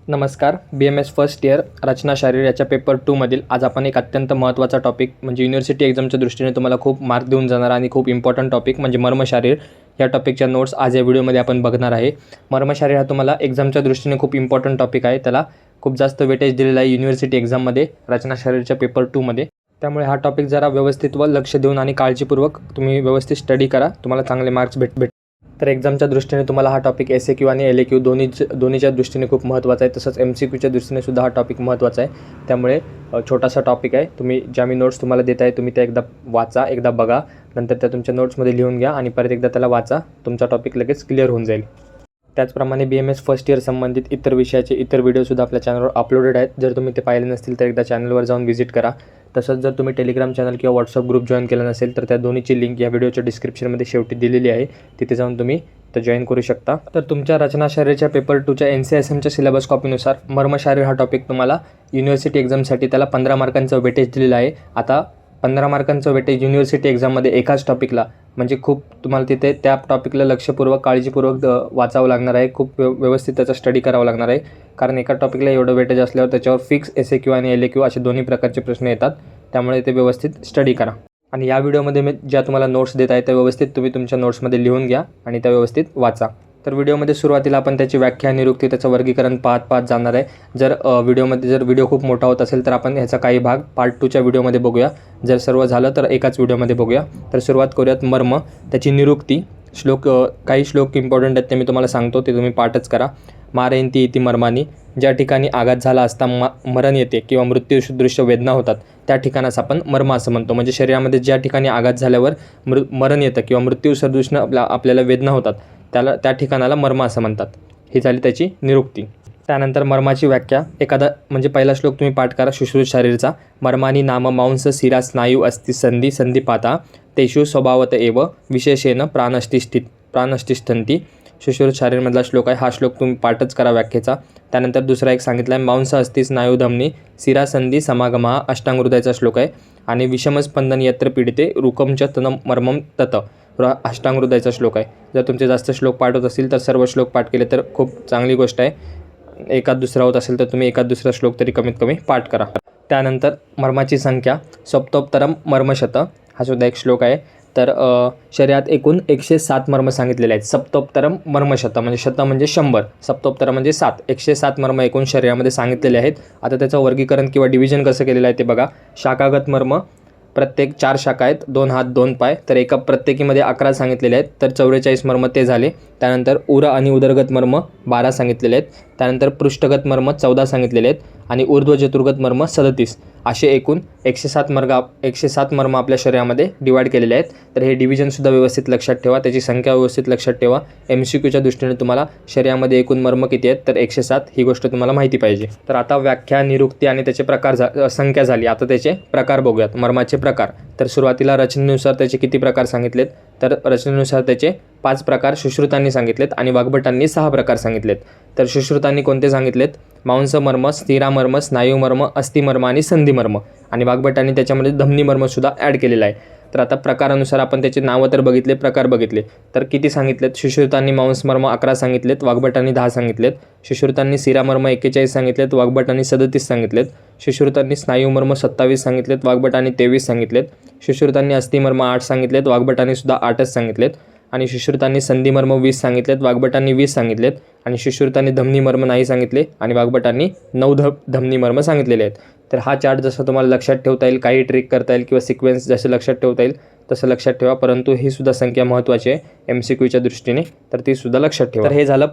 नमस्कार. BMS first year रचना शारीर याच्या paper 2 मधील आज आपण एक अत्यंत महत्त्वाचा टॉपिक म्हणजे युनिव्हर्सिटी एक्झामच्या दृष्टीने तुम्हाला खूप मार्क देऊन जाणार आणि खूप इम्पॉर्टंट टॉपिक म्हणजे मर्मशारीर या टॉपिकच्या नोट्स आज या व्हिडिओमध्ये आपण बघणार आहे. मर्मशारीर हा तुम्हाला एक्झामच्या दृष्टीने खूप इम्पॉर्टंट टॉपिक आहे. त्याला खूप जास्त वेटेज दिलेला आहे युनिव्हर्सिटी एक्झाममध्ये रचना शारीरच्या पेपर 2 मध्ये. त्यामुळे हा टॉपिक जरा व्यवस्थित व लक्ष देऊन आणि काळजीपूर्वक तुम्ही व्यवस्थित स्टडी करा, तुम्हाला चांगले मार्क्स भेट. तर एक्झामच्या दृष्टीने तुम्हाला हा टॉपिक SAQ आणि LAQ दोन्हीच्या दृष्टीने खूप महत्त्वाचा आहे. तसंच MCQच्या दृष्टीने सुद्धा हा टॉपिक महत्त्वाचा आहे. त्यामुळे छोटासा टॉपिक आहे. तुम्ही ज्या मी नोट्स तुम्हाला देत आहे तुम्ही त्या एकदा वाचा, एकदा बघा, नंतर त्या तुमच्या नोट्समध्ये लिहून घ्या आणि परत एकदा त्याला वाचा. तुमचा टॉपिक लगेच क्लिअर होऊन जाईल. त्याचप्रमाणे BMS फर्स्ट इयर संबंधित इतर विषयाचे इतर व्हिडिओसुद्धा आपल्या चॅनलवर अपलोडेड आहेत. जर तुम्ही ते पाहिले नसतील तर एकदा चॅनलवर जाऊन व्हिजिट करा. तसंच जर तुम्ही टेलिग्राम चॅनल किंवा व्हॉट्सअप ग्रुप जॉईन केला नसेल तर त्या दोन्हीची लिंक या व्हिडिओच्या डिस्क्रिप्शनमध्ये शेवटी दिलेली आहे. तिथे जाऊन तुम्ही तर जॉईन करू शकता. तर तुमच्या रचना शारीरच्या पेपर 2च्या NCSMच्या सिलेबस कॉपीनुसार मर्मशारीर हा टॉपिक तुम्हाला युनिव्हर्सिटी एक्झामसाठी त्याला 15 मार्कांचं वेटेज दिलेलं आहे. आता 15 मार्कांचं वेटेज युनिव्हर्सिटी एक्झाममध्ये एकाच टॉपिकला म्हणजे खूप तुम्हाला तिथे त्या टॉपिकला लक्षपूर्वक काळजीपूर्वक वाचावं लागणार आहे. खूप व्यवस्थित त्याचा स्टडी करावा लागणार आहे. कारण एका टॉपिकला एवढं वेटेज असल्यावर त्याच्यावर फिक्स SAQ आणि LAQ असे दोन्ही प्रकारचे प्रश्न येतात. त्यामुळे ते व्यवस्थित स्टडी करा. आणि या व्हिडिओमध्ये मी ज्या तुम्हाला नोट्स देत आहे त्या व्यवस्थित तुम्ही तुमच्या नोट्समध्ये लिहून घ्या आणि त्या व्यवस्थित वाचा. तर व्हिडिओमध्ये सुरुवातीला आपण त्याची व्याख्या, निरुक्ती, त्याचं वर्गीकरण पाहत जाणार आहे. जर व्हिडिओ खूप मोठा होत असेल तर आपण ह्याचा काही भाग पार्ट 2च्या व्हिडिओमध्ये बघूया. जर सर्व झालं तर एकाच व्हिडिओमध्ये बघूया. तर सुरुवात करूयात. मर्म, त्याची निरुक्ती. काही श्लोक इम्पॉर्टंट आहेत ते मी तुम्हाला सांगतो, ते तुम्ही पाठच करा. मारयंती इति मर्मानी, ज्या ठिकाणी आघात झाला असता मरण येते किंवा मृत्यूसदृश्य वेदना होतात त्या ठिकाणास आपण मर्म असं म्हणतो. म्हणजे शरीरामध्ये ज्या ठिकाणी आघात झाल्यावर मरण येतं किंवा मृत्यूसदृश्य आपल्याला वेदना होतात त्या ठिकाणाला मर्म असं म्हणतात. ही झाली त्याची निरुक्ती. त्यानंतर मर्माची व्याख्या. म्हणजे पहिला श्लोक तुम्ही पाठ करा सुश्रुत शारीरचा. मर्मानी नाम मांस शिरा स्नायू अस्ति संधिपाता तेषु स्वभावत एव विशेषेण प्राणष्टिष्ठन्ति. सुश्रुत शारीरमधला श्लोक आहे. हा श्लोक तुम्ही पाठच करा व्याख्येचा. त्यानंतर दुसरा एक सांगितला आहे मांस अस्ति स्नायू धमनी शिरासंधी समागमा, अष्टांगहृदयाचा श्लोक आहे. आणि विषमस्पंदन यत्र पीडिते रुकमच तन मर्मम तत, अष्टांगहृदयाचा श्लोक आहे. जर तुमचे जास्त श्लोक पाठ होत असतील तर सर्व श्लोक पाठ केले तर खूप चांगली गोष्ट आहे. एकाच दुसरा होत असेल तर तुम्ही एकाच दुसरा श्लोक तरी कमीत कमी पाठ करा. त्यानंतर मर्माची संख्या. सप्तोत्तरम मर्मशत हा सुद्धा एक श्लोक आहे. तर शरीरात एकूण 107 मर्म सांगितलेले आहेत. सप्तोत्तरम मर्मशत म्हणजे शत म्हणजे 100, सप्तोत्तरम म्हणजे 7. 107 मर्म एकूण शरीरामध्ये सांगितलेले आहेत. आता त्याचं वर्गीकरण किंवा डिव्हिजन कसं केलेलं आहे ते बघा. शाखागत मर्म, प्रत्येक 4 शाखा आहेत, 2 हात 2 पाय, तर एका प्रत्येकीमध्ये 11 सांगितलेले आहेत. तर 44 मर्म ते झाले. त्यानंतर उर आणि उदरगत मर्म 12 सांगितलेले आहेत. त्यानंतर पृष्ठगत मर्म 14 सांगितलेले आहेत आणि ऊर्ध्व चतुर्गत मर्म 37. असे एकूण 107 मर्म आपल्या शरीरामध्ये डिवाईड केलेले आहेत. तर हे डिव्हिजनसुद्धा व्यवस्थित लक्षात ठेवा, त्याची संख्या व्यवस्थित लक्षात ठेवा. MCQच्या दृष्टीने तुम्हाला शरीरामध्ये एकूण मर्म किती आहेत तर 107 ही गोष्ट तुम्हाला माहिती पाहिजे. तर आता व्याख्या, निरुक्ती आणि त्याचे प्रकार संख्या झाली. आता त्याचे प्रकार बघूयात. मर्माचे प्रकार. तर सुरुवातीला रचनेनुसार त्याचे किती प्रकार सांगितलेत तर रचनेनुसार त्याचे 5 प्रकार सुश्रुतांनी सांगितलेत आणि वाग्भटांनी 6 प्रकार सांगितलेत. तर सुश्रुतांनी कोणते सांगितलेत? मांसमर्म, स्थिरामर्म, स्नायूमर्म, अस्थिमर्म आणि संधिमर्म. आणि वाग्भटांनी त्याच्यामध्ये धमनीमर्मसुद्धा ॲड केलेला आहे. तर आता प्रकारानुसार आपण त्याचे नावं तर बघितले, प्रकार बघितले. तर किती सांगितलेत? सुश्रुतांनी मांसमर्म 11 सांगितलेत, वाग्भटांनी 10 सांगितलेत. सुश्रुतांनी शिरामर्म 41 सांगितलेत, वाग्भटांनी 37 सांगितलेत. सुश्रुतांनी स्नायूमर्म 27 सांगितलेत, वाग्भटांनी 23 सांगितलेत. सुश्रुतांनी अस्थिमर्म 8 सांगितलेत, वाग्भटांनी सुद्धा 8च सांगितलेत. आणि सुश्रुतांनी संधिमर्म 20 सांगितलेत, वाग्भटांनी 20 सांगितलेत. आणि सुश्रुतांनी धमनीमर्म नाही सांगितले आणि वाग्भटांनी 9 धमनीमर्म सांगितलेले आहेत. तर हा चार्ट जसं तुम्हाला लक्षात ठेवता येईल, काही ट्रिक करता येईल किंवा सिक्वेन्स जसं लक्षात ठेवता येईल तसं लक्षात ठेवा. परंतु ही सुद्धा संख्या महत्त्वाची आहे MCQच्या दृष्टीने, तर ती सुद्धा लक्षात ठेवा. तर हे झालं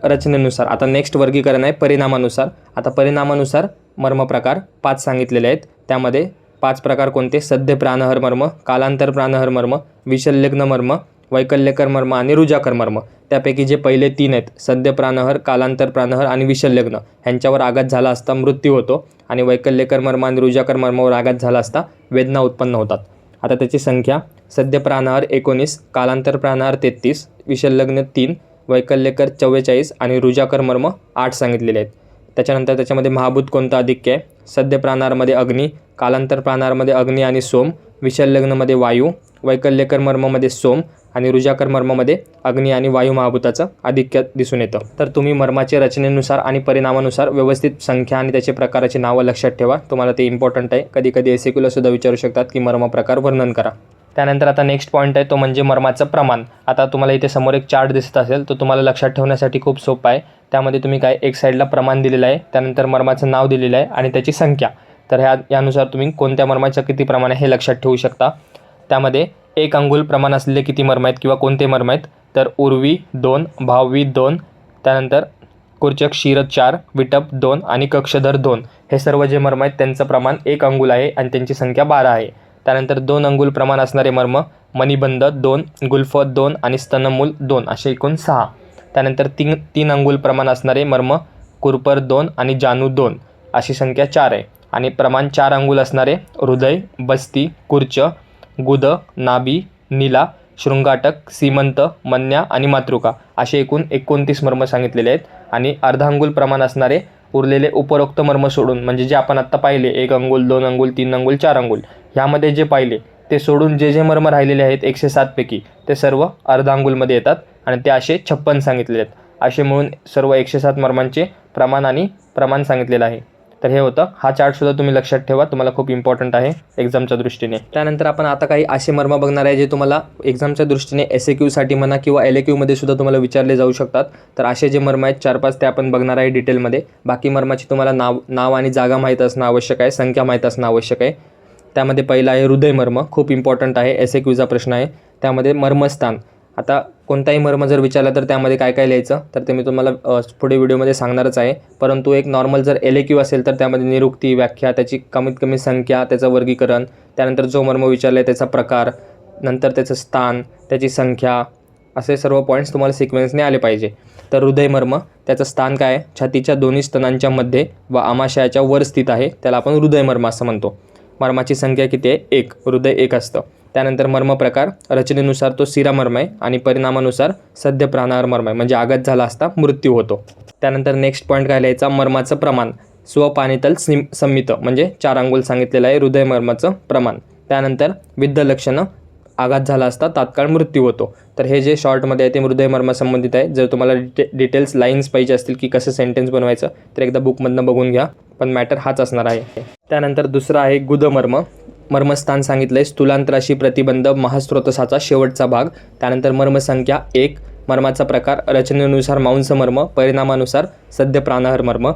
रचनेनुसार. आता नेक्स्ट वर्गीकरण आहे परिणामानुसार. आता परिणामानुसार मर्म प्रकार 5 सांगितलेले आहेत. त्यामध्ये 5 प्रकार कोणते? सद्य प्राणहर मर्म, कालांतर प्राणहर मर्म, विशल्यग्न मर्म, वैकल्यकर मर्म आणि रुजाकर मर्म. त्यापैकी जे पहिले 3 आहेत सद्य प्राणहर, कालांतर प्राणहर आणि विशल्यग्न, ह्यांच्यावर आघात झाला असता मृत्यू होतो आणि वैकल्यकर मर्म आणि रुजाकर मर्मावर आघात झाला असता वेदना उत्पन्न होतात. आता त्याची संख्या. सद्य प्राणहर 19, कालांतर प्राणहर 33, विशल्यग्न 3, वैकल्यकर 44 आणि रुजाकर मर्म 8 सांगितलेले आहेत. त्याच्यानंतर त्याच्यामध्ये महाभूत कोणतं आधिक्य आहे? सद्य प्राणहारमध्ये अग्नी, कालांतर प्राणहारमध्ये अग्नी आणि सोम, विशल्यग्नमध्ये वायू, वैकल्यकर मर्मामध्ये सोम आणि रुजाकर मर्मामध्ये अग्नी आणि वायू महाभूताचं आधिक्य दिसून येतं. तर तुम्ही मर्माचे रचनेनुसार आणि परिणामानुसार व्यवस्थित संख्या आणि त्याचे प्रकाराची नावं लक्षात ठेवा. तुम्हाला ते इम्पॉर्टंट आहे. कधी कधी SAQला सुद्धा विचारू शकतात की मर्म प्रकार वर्णन करा. त्यानंतर आता नेक्स्ट पॉईंट आहे तो म्हणजे मर्माचं प्रमाण. आता तुम्हाला इथे समोर एक चार्ट दिसत असेल तो तुम्हाला लक्षात ठेवण्यासाठी खूप सोपा आहे. त्यामध्ये तुम्ही काय एक साईडला प्रमाण दिलेलं आहे, त्यानंतर मर्माचं नाव दिलेलं आहे आणि त्याची संख्या. तर यानुसार तुम्ही कोणत्या मर्माचं किती प्रमाण आहे हे लक्षात ठेवू शकता. त्यामध्ये 1 अंगुल प्रमाण असलेले किती मर्म आहेत किंवा कोणते मर्म आहेत, तर उर्वी 2, भावी 2, त्यानंतर कुर्चक शिर 4, विटप 2 आणि कक्षधर 2 हे सर्व जे मर्म आहेत त्यांचं प्रमाण 1 अंगुल आहे आणि त्यांची संख्या 12 आहे. त्यानंतर 2 अंगुल प्रमाण असणारे मर्म मणिबंध 2, गुल्फ 2 आणि स्तनमूल 2 असे एकूण 6. त्यानंतर 3 अंगुल प्रमाण असणारे मर्म कुरपर 2 आणि जानू 2 अशी संख्या 4 आहे. आणि प्रमाण 4 अंगुल असणारे हृदय, बस्ती, कुर्च, गुद, नाभी, नीला, शृंगाटक, सीमंत, मन्या आणि मातृका असे एकूण 29 मर्म सांगितलेले आहेत. आणि अर्धा अंगुल प्रमाण असणारे उरलेले उपरोक्त मर्म सोडून, म्हणजे जे आपण आत्ता पाहिले 1 अंगुल, 2 अंगुल, 3 अंगुल, 4 अंगुल ह्यामध्ये जे पाहिले ते सोडून जे मर्म राहिलेले आहेत 107 पैकी ते सर्व अर्धा अंगुलमध्ये येतात आणि ते असे 56 सांगितलेले आहेत. असे म्हणून सर्व 107 मर्मांचे प्रमाण सांगितलेलं आहे. तर हे होतं. हा चार्टसुद्धा तुम्ही लक्षात ठेवा, तुम्हाला खूप इम्पॉर्टंट आहे एक्झामच्या दृष्टीने. त्यानंतर आपण आता काही असे मर्म बघणार आहे जे तुम्हाला एक्झामच्या दृष्टीने SAQसाठी म्हणा किंवा LAQमध्ये सुद्धा तुम्हाला विचारले जाऊ शकतात. तर असे जे मर्म आहेत 4-5 ते आपण बघणार आहे डिटेलमध्ये. बाकी मर्माची तुम्हाला नाव आणि जागा माहीत असणं आवश्यक आहे, संख्या माहीत असणं आवश्यक आहे. त्यामध्ये पहिला आहे हृदय मर्म, खूप इम्पॉर्टंट आहे, SAQचा प्रश्न आहे. त्यामध्ये मर्मस्थान. आता कोणताही मर्म जर विचारला तर त्यामध्ये काय काय लिहायचं तर ते मी तुम्हाला पुढे व्हिडिओमध्ये सांगणारच आहे. परंतु एक नॉर्मल जर LAQ असेल तर त्यामध्ये निरुक्ती, व्याख्या, त्याची कमीत कमी संख्या, त्याचं वर्गीकरण, त्यानंतर जो मर्म विचारला आहे त्याचा प्रकार, नंतर त्याचं स्थान, त्याची संख्या, असे सर्व पॉईंट्स तुम्हाला सिक्वेन्सने आले पाहिजे. तर हृदय मर्म, त्याचं स्थान काय आहे, छातीच्या दोन्ही स्तनांच्या मध्ये व आमाशयाच्या वर स्थित आहे, त्याला आपण हृदय मर्म असं म्हणतो. मर्माची संख्या किती आहे, 1, हृदय 1 असतं. त्यानंतर मर्म प्रकार, रचनेनुसार तो शिरामर्म आहे आणि परिणामानुसार सद्य प्राणायाम मर्म आहे, म्हणजे आघात झाला असता मृत्यू होतो. त्यानंतर नेक्स्ट पॉईंट काय लिहायचा, मर्माचं प्रमाण स्वपानितल संमित, म्हणजे 4 अंगुल सांगितलेलं आहे हृदय मर्माचं प्रमाण. त्यानंतर विद्ध लक्षणं, आघात झाला असता तात्काळ मृत्यू होतो. तर हे जे शॉर्टमध्ये आहे ते हृदय मर्म संबंधित आहे. जर तुम्हाला डिटेल्स लाईन्स पाहिजे असतील की कसं सेंटेन्स बनवायचं तर एकदा बुकमधनं बघून घ्या, पण मॅटर हाच असणार आहे. त्यानंतर दुसरा आहे गुदमर्म. मर्मस्थान सांगितलं आहे स्थूलांतराशी प्रतिबंध महास्त्रोतसाचा शेवटचा भाग. त्यानंतर मर्मसंख्या 1, मर्माचा प्रकार रचनेनुसार मांसमर्म, परिणामानुसार सद्य प्राणायाम मर्म.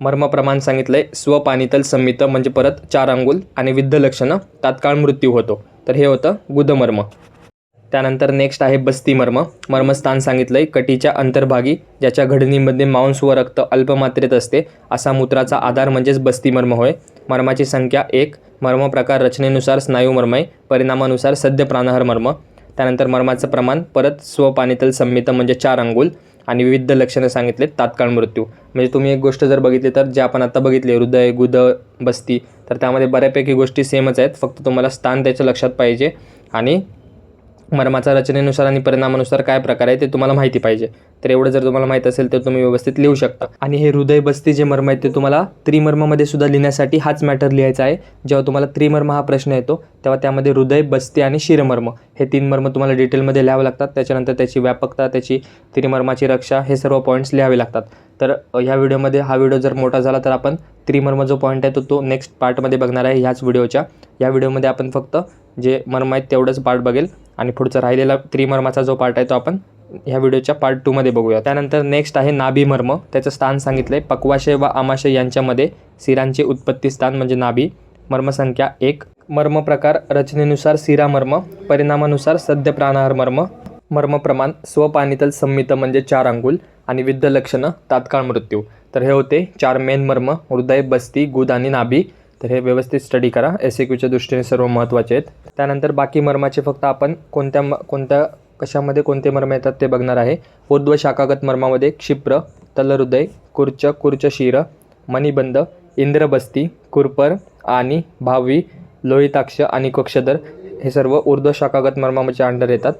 मर्म प्रमाण सांगितलं आहे स्वपानितल संमित, म्हणजे परत 4 अंगुल आणि विद्ध लक्षणं, तात्काळ मृत्यू होतो. तर हे होतं गुदमर्म. त्यानंतर नेक्स्ट आहे बस्तीमर्म. मर्मस्थान सांगितलं आहे कटीच्या अंतर्भागी ज्याच्या घडणीमध्ये मांस व रक्त अल्पमात्रेत असते असा मूत्राचा आधार म्हणजेच बस्तीमर्म होय. मर्माची संख्या 1, मर्म प्रकार रचनेनुसार स्नायुमर्म आहे, परिणामानुसार सद्य प्राणायाम मर्म. त्यानंतर मर्माचं प्रमाण परत स्वपानितल संमित म्हणजे 4 अंगुल आणि विविध लक्षणं सांगितलेत तात्काळ मृत्यू. म्हणजे तुम्ही एक गोष्ट जर बघितली तर जे आपण आता बघितले हृदय, गुद, बस्ती, तर त्यामध्ये बऱ्यापैकी गोष्टी सेमच आहेत, फक्त तुम्हाला स्थान त्याचं लक्षात पाहिजे आणि मर्माचा रचनेनुसार आणि परिणामानुसार काय प्रकार आहे ते तुम्हाला माहिती पाहिजे. तर एवढं जर तुम्हाला माहीत असेल तर तुम्ही व्यवस्थित लिहू शकता. आणि हे हृदय, बस्ती जे मर्म आहेत ते तुम्हाला त्रिमर्ममध्ये सुद्धा लिहिण्यासाठी हाच मॅटर लिहायचा आहे. जेव्हा तुम्हाला त्रिमर्म हा प्रश्न येतो तेव्हा त्यामध्ये हृदय, बस्ती आणि शिरमर्म हे 3 मर्म तुम्हाला डिटेलमध्ये लिहावे लागतात. त्याच्यानंतर त्याची व्यापकता, त्याची त्रिमर्माची रक्षा, हे सर्व पॉईंट्स लिहावे लागतात. तर ह्या व्हिडिओमध्ये हा व्हिडिओ जर मोठा झाला तर आपण त्रिमर्म जो पॉईंट आहे तो नेक्स्ट पार्टमध्ये बघणार आहे ह्याच व्हिडिओच्या. या व्हिडिओमध्ये आपण फक्त जे मर्म आहेत तेवढंच पार्ट बघेल आणि पुढचा राहिलेला त्रिमर्माचा जो पार्ट आहे तो आपण ह्या व्हिडिओच्या पार्ट 2 मध्ये बघूया. त्यानंतर नेक्स्ट आहे नाभीमर्म. त्याचं स्थान सांगितलं आहे पक्वाशय व आमाशय यांच्यामध्ये शिरांचे उत्पत्ती स्थान म्हणजे नाभी. मर्मसंख्या 1, मर्म प्रकार रचनेनुसार शिरामर्म, परिणामानुसार सद्य प्राणायाम मर्म. मर्म प्रमाण स्वपानितल संमित म्हणजे 4 अंगुल आणि विद्ध लक्षणं तात्काळ मृत्यू. तर हे होते 4 मेन मर्म, हृदय, बस्ती, गुद आणि नाभी. तर हे व्यवस्थित स्टडी करा, SAQच्या दृष्टीने सर्व महत्त्वाचे आहेत. त्यानंतर बाकी मर्माचे फक्त आपण कोणत्या कशामध्ये कोणते मर्म येतात ते बघणार आहे. ऊर्ध्व शाखागत मर्मामध्ये क्षिप्र, तलहृदय, कुर्चशीर, मणिबंध, इंद्रबस्ती, कुरपर आणि भावी, लोहिताक्ष आणि कक्षधर हे सर्व ऊर्ध्व शाखागत मर्माच्या अंडर येतात.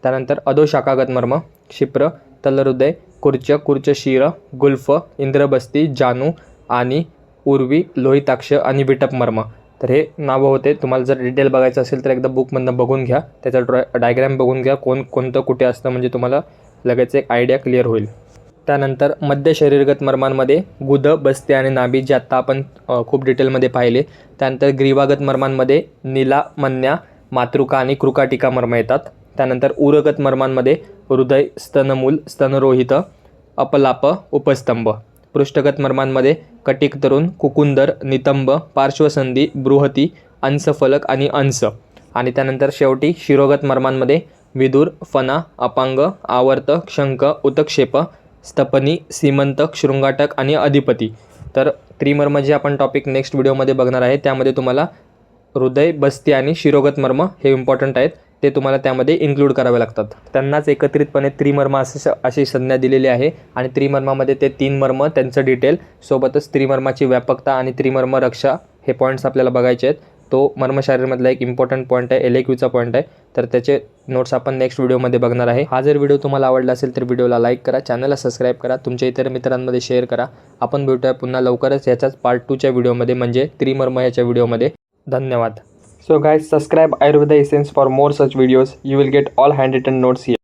त्यानंतर अधो शाखागत मर्म क्षिप्र, तलहृदय, कुर्चशीर, गुल्फ, इंद्रबस्ती, जानू आणि उर्वी, लोहिताक्ष आणि विटप मर्म तर हे नावं होते. तुम्हाला जर डिटेल बघायचं असेल तर एकदा बुकमधनं बघून घ्या, त्याचा डायग्राम बघून घ्या, कोणतं कुठे असतं, म्हणजे तुम्हाला लगेच एक आयडिया क्लिअर होईल. त्यानंतर मध्य शरीरगत मर्मांमध्ये गुद, बस्ते आणि नाभी, जे आत्ता आपण खूप डिटेलमध्ये पाहिले. त्यानंतर ग्रीवागत मर्मांमध्ये नीला, मन्या, मातृका आणि कृकाटिका मर्म येतात. त्यानंतर उरगत मर्मांमध्ये हृदय, स्तनमूल, स्तनरोहित, अपलाप, उपस्तंभ. पृष्ठगत मर्मांमध्ये कटिक तरुण, कुकुंदर, नितंब, पार्श्वसंधी, बृहती, अंशफलक आणि अंश. आणि त्यानंतर शेवटी शिरोगत मर्मांमध्ये विदूर, फणा, अपांग, आवर्त, शंख, उत्क्षेप, स्तपनी, सीमंतक, शृंगाटक आणि अधिपती. तर त्रिमर्म जे आपण टॉपिक नेक्स्ट व्हिडिओमध्ये बघणार आहे, त्यामध्ये तुम्हाला हृदय, बस्ती आणि शिरोगत मर्म हे इम्पॉर्टंट आहेत, ते तुम्हाला त्यामध्ये इन्क्लूड करावे लागतात. त्यांनाच एकत्रितपणे त्रिमर्म अशी संज्ञा दिलेली आहे. आणि त्रिमर्मामध्ये ते 3 मर्म, त्यांचं डिटेल, सोबतच त्रिमर्माची व्यापकता आणि त्रिमर्म रक्षा हे पॉईंट्स आपल्याला बघायचे आहेत. तो मर्मशारीरमधला एक इम्पॉर्टंट पॉईंट आहे, LAQचा पॉईंट आहे. तर त्याचे नोट्स आपण नेक्स्ट व्हिडिओमध्ये बघणार आहे. हा जर व्हिडिओ तुम्हाला आवडला असेल तर व्हिडिओला लाईक करा, चॅनलला सबस्क्राईब करा, तुमच्या इतर मित्रांमध्ये शेअर करा. आपण भेटूया पुन्हा लवकरच याच्याच पार्ट 2च्या व्हिडिओमध्ये, म्हणजे त्रिमर्म याच्या व्हिडिओमध्ये. धन्यवाद. So guys, subscribe Ayurveda Essence for more such videos. You will get all handwritten notes here.